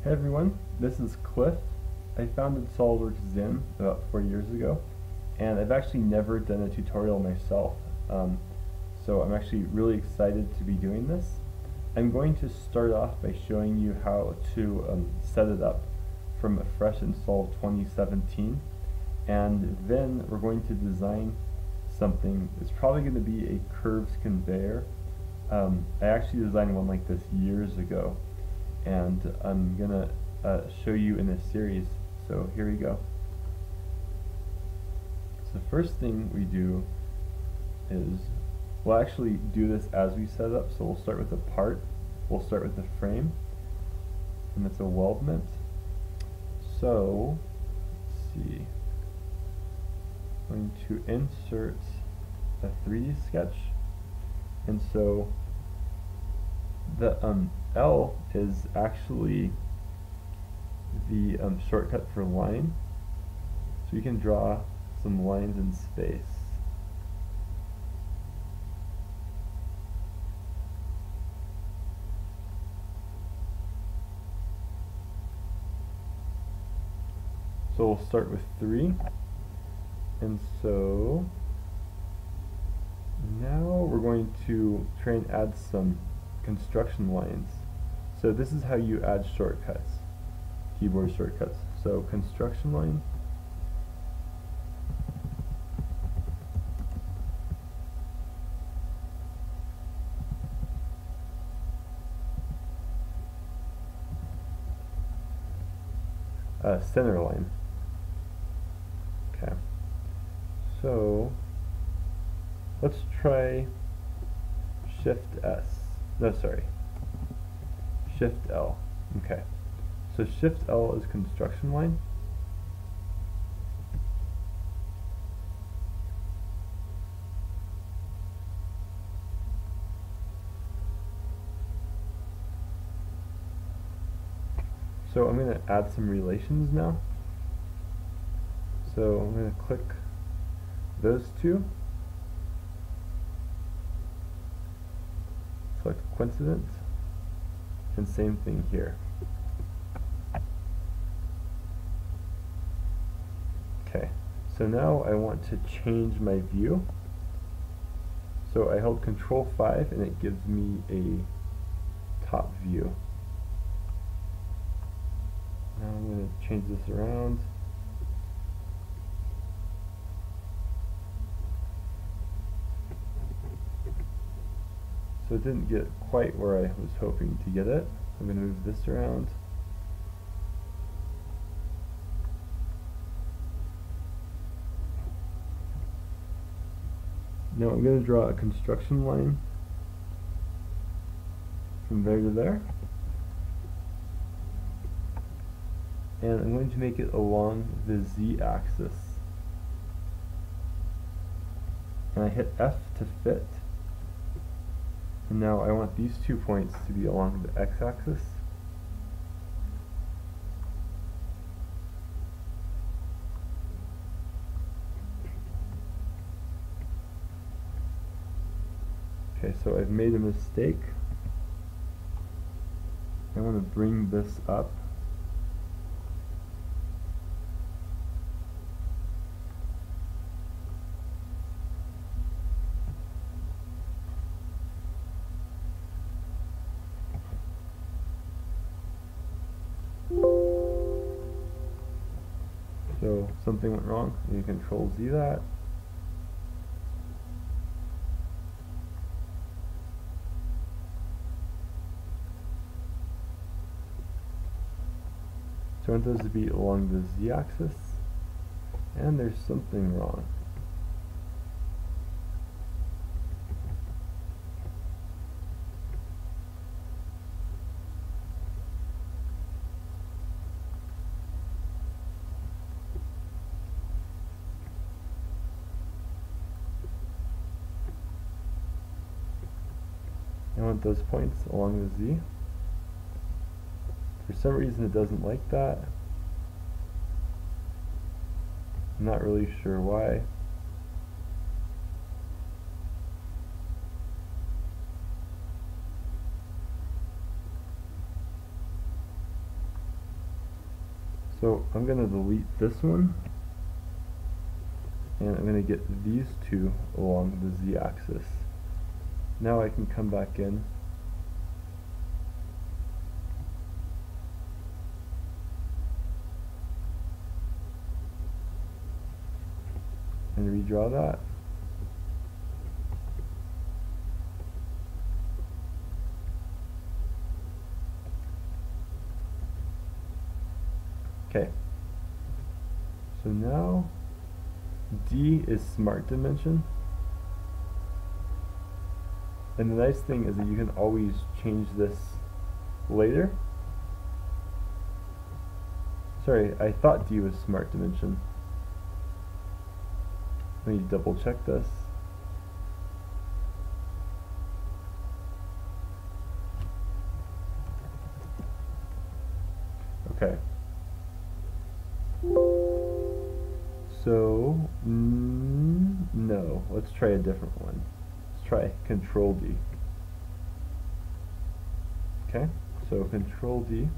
Hey everyone, this is Cliff. I founded Solidworks Zim about 4 years ago, and I've actually never done a tutorial myself, so I'm actually really excited to be doing this. I'm going to start off by showing you how to set it up from a fresh install 2017, and then we're going to design something. It's probably going to be a curves conveyor. I actually designed one like this years ago, and I'm gonna show you in this series. So here we go. So the first thing we do is we'll actually do this as we set it up. So we'll start with the part. We'll start with the frame, and it's a weldment. So let's see. I'm going to insert a 3D sketch, and so the L is actually the shortcut for line, so you can draw some lines in space. So we'll start with 3, and so now we're going to try and add some construction lines. So this is how you add shortcuts, keyboard shortcuts. So construction line, center line. Okay, so let's try Shift S. No, sorry. Shift L. Okay. So Shift L is construction line. So I'm going to add some relations now. So I'm going to click those two. Select coincidence, and same thing here. Okay, so now I want to change my view. So I hold Control 5 and it gives me a top view. Now I'm going to change this around. So it didn't get quite where I was hoping to get it. I'm going to move this around. Now I'm going to draw a construction line from there to there. And I'm going to make it along the z-axis. And I hit F to fit. And now I want these 2 points to be along the x-axis. Okay, so I've made a mistake. I want to bring this up. So something went wrong. You Control Z that. So I want those to be along the z-axis, and there's something wrong. I want those points along the Z. For some reason it doesn't like that. I'm not really sure why. So I'm going to delete this one, and I'm going to get these two along the z-axis. Now I can come back in and redraw that. Okay, so now D is smart dimension, and the nice thing is that you can always change this later. Sorry, I thought D was smart dimension. Let me double check this. Okay. So, no, let's try a different one. Let's try Control D. Okay, so Control D.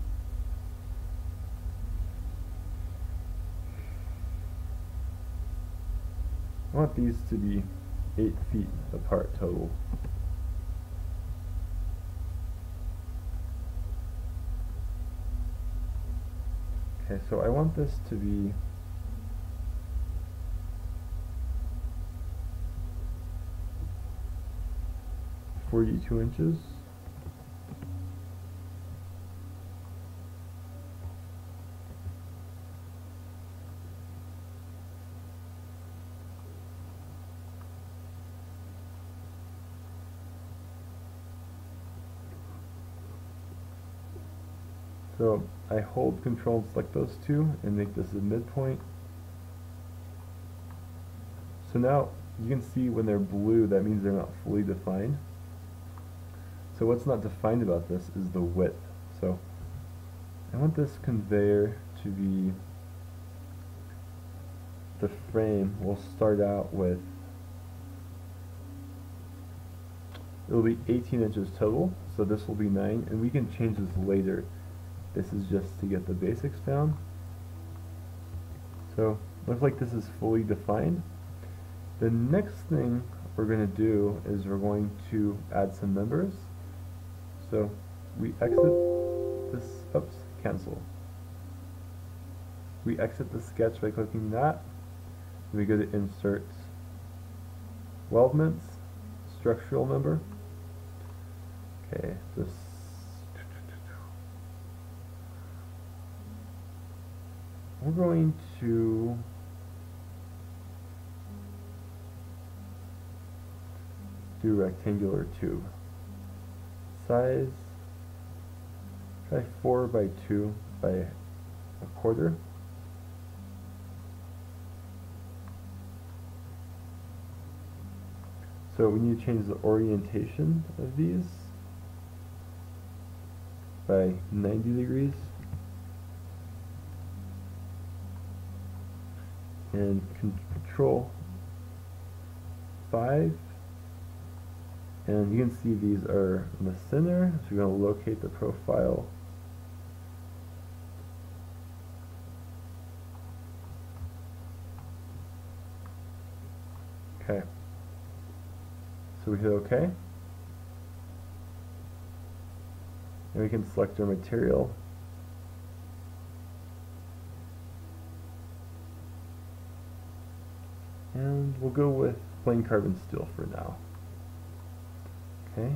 I want these to be 8 feet apart total. Okay, so I want this to be 42 inches. So I hold Control and select those two and make this a midpoint. So now you can see when they're blue, that means they're not fully defined. So what's not defined about this is the width. So I want this conveyor to be, the frame will start out with, it'll be 18 inches total, so this will be 9, and we can change this later. This is just to get the basics down. So looks like this is fully defined. The next thing we're going to do is we're going to add some members. So we exit this, oops, cancel. We exit the sketch by clicking that. We go to insert weldments, structural member. Okay, this. We're going to do rectangular tube. Size, try 4 by 2 by a quarter. So we need to change the orientation of these by 90 degrees. And Control 5, and you can see these are in the center, so we're going to locate the profile. Okay, so we hit OK, and we can select our material. And we'll go with plain carbon steel for now. Okay.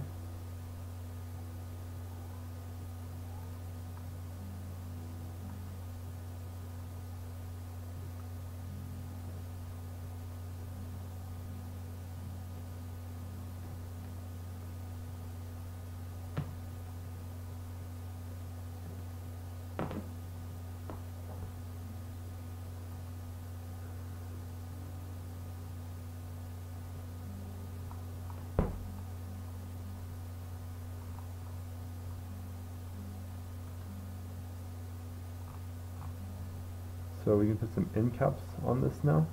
So we can put some end caps on this now.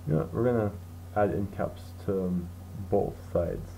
You know what, we're gonna add end caps to both sides.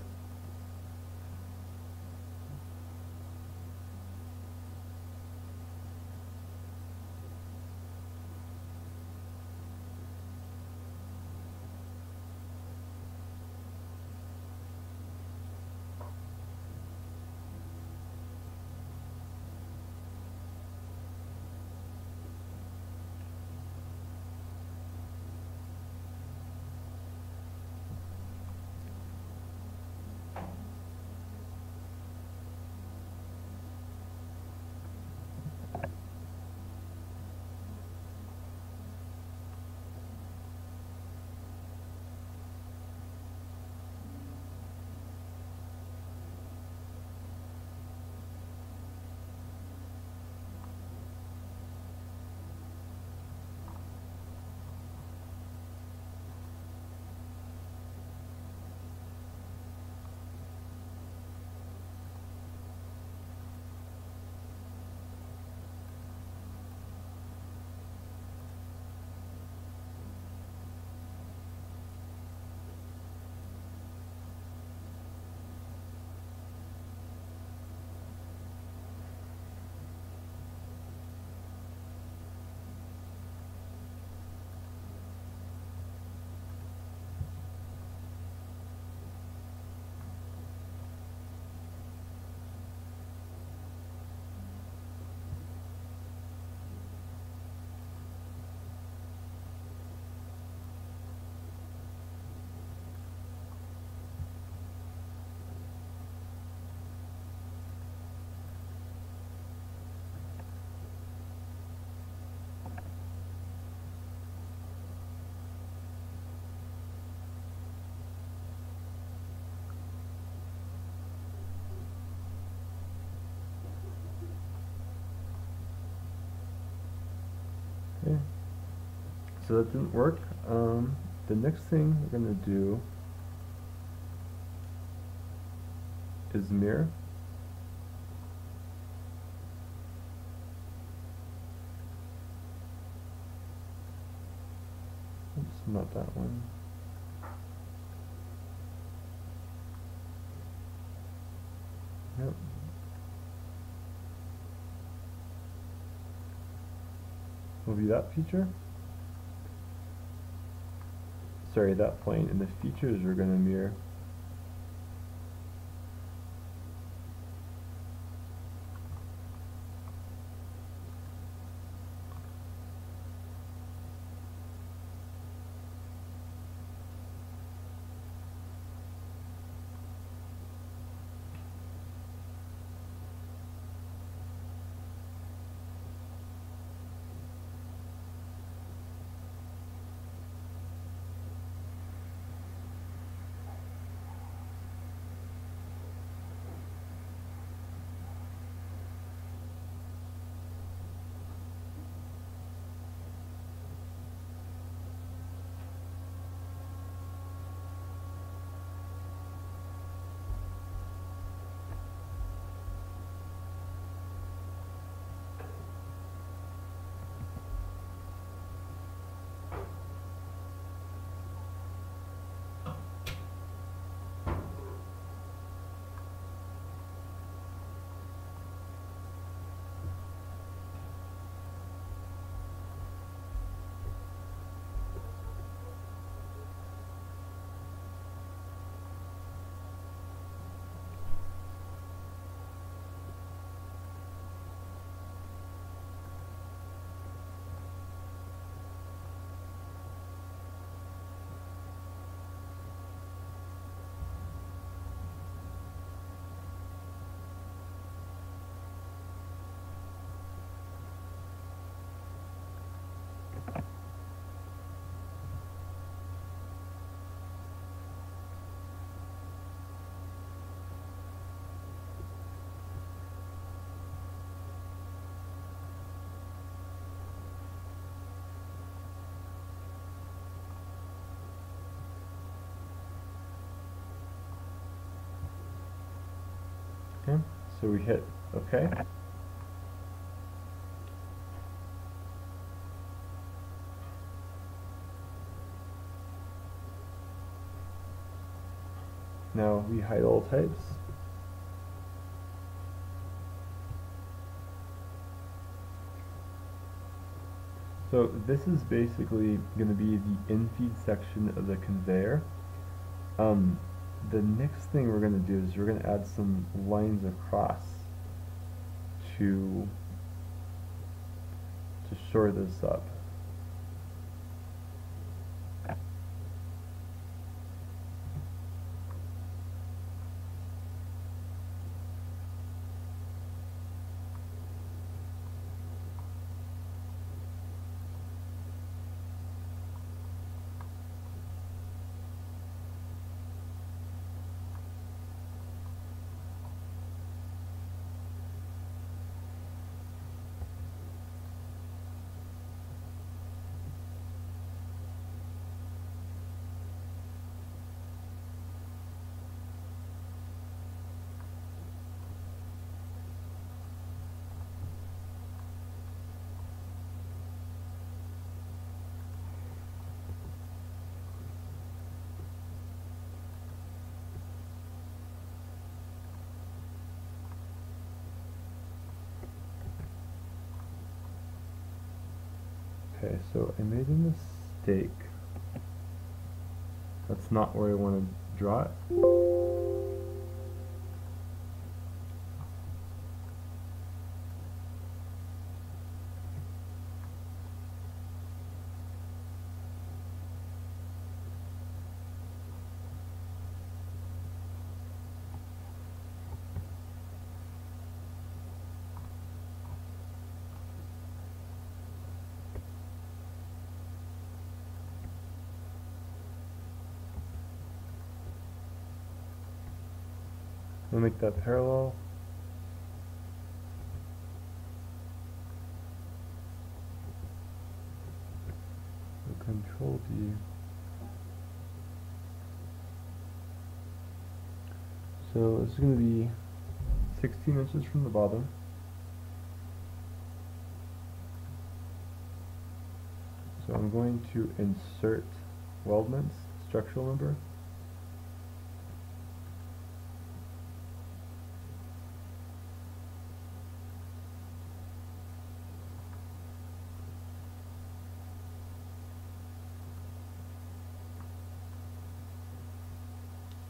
Okay, so that didn't work. The next thing we're gonna do is mirror. Oops, not that one. Yep. Will be that feature. Sorry, that plane. And the features we're going to mirror. Okay, so we hit OK. Now we hide all types. So this is basically going to be the infeed section of the conveyor. The next thing we're going to do is we're going to add some lines across to shore this up. Okay, so I made a mistake. That's not where I want to draw it. We'll make that parallel. We'll Control D. So this is going to be 16 inches from the bottom. So I'm going to insert weldments, structural number.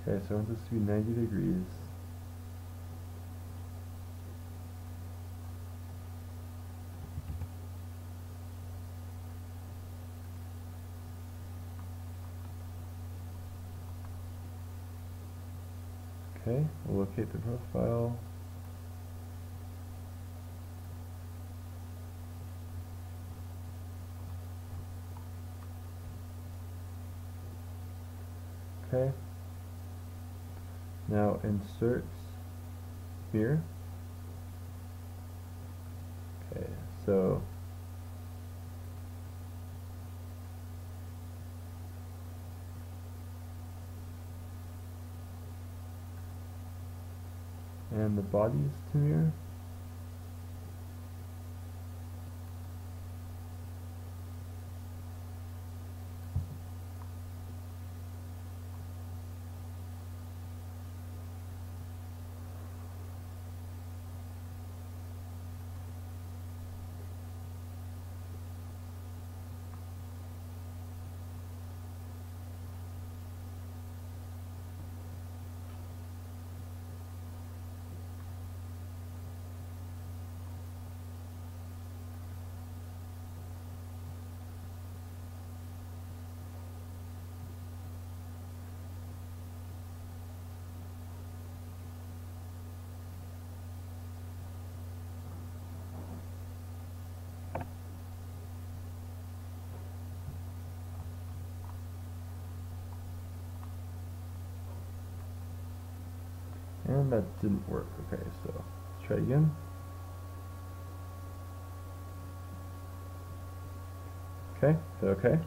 Okay, so I want this to be 90 degrees. Okay, we'll locate the profile. Okay. Now insert here. Okay, so and the body is to mirror. And that didn't work. Okay, so let's try again. Okay, okay.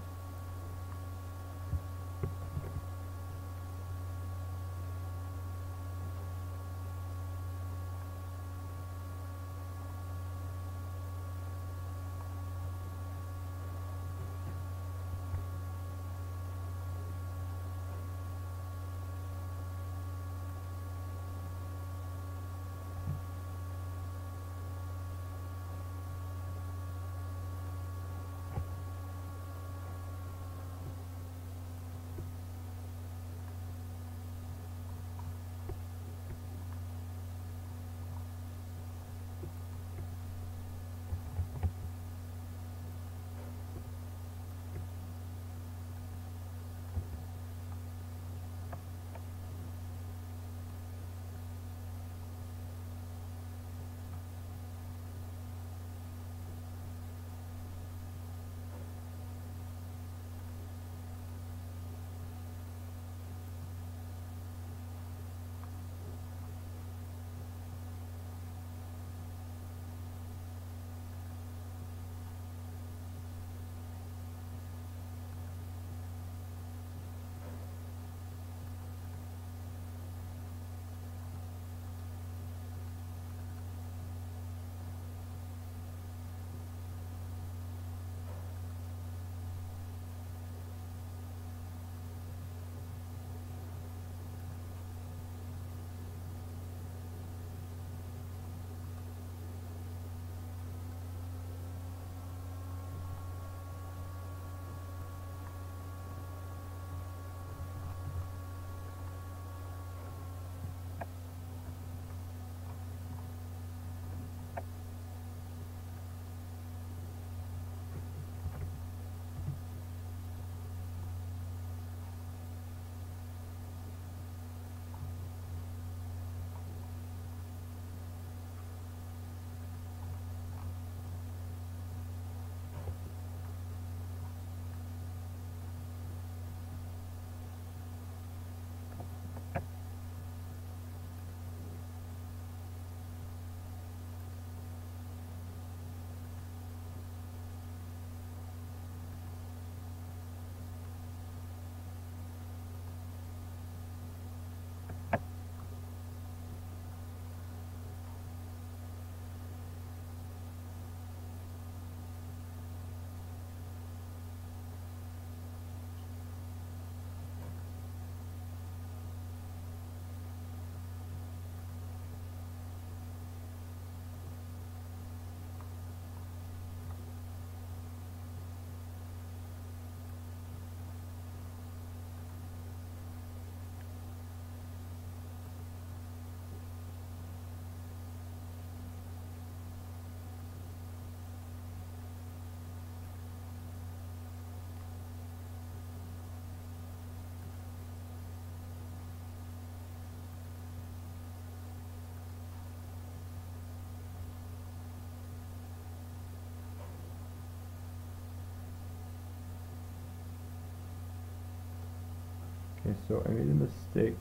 Okay, so I made a mistake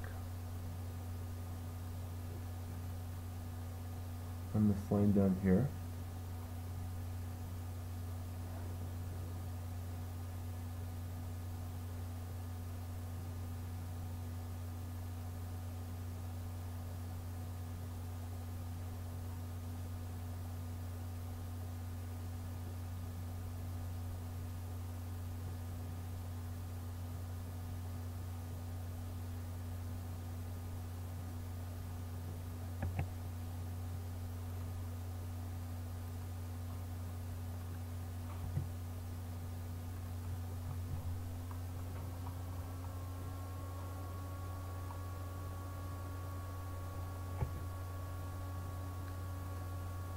on this line down here.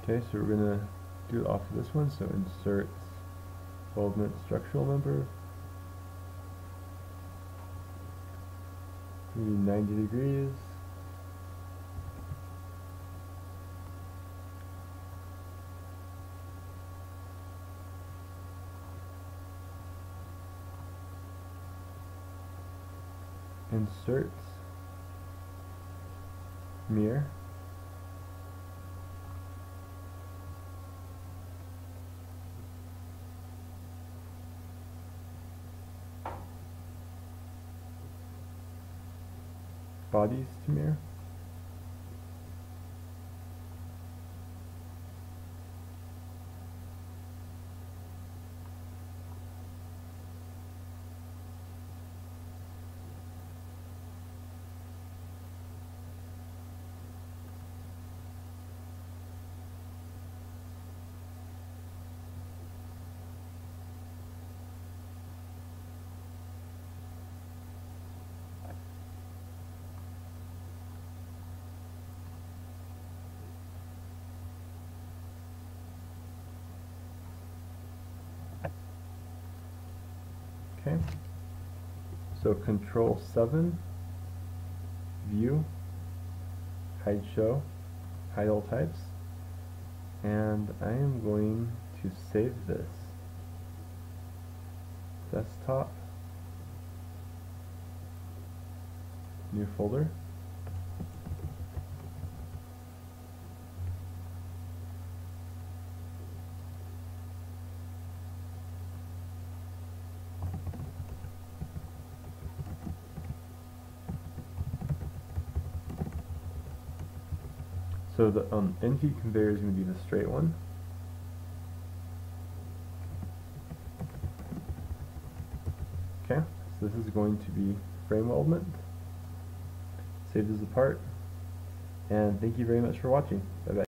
Okay, so we're going to do it off of this one, so insert weldment structural member. We need 90 degrees. Insert mirror. Bodies to mirror. Okay, so Control 7, View, Hide Show, Hide All Types, and I am going to save this. Desktop, new folder. So the NT conveyor is going to be the straight one. Okay, so this is going to be frame weldment. Saved as a part. And thank you very much for watching. Bye bye.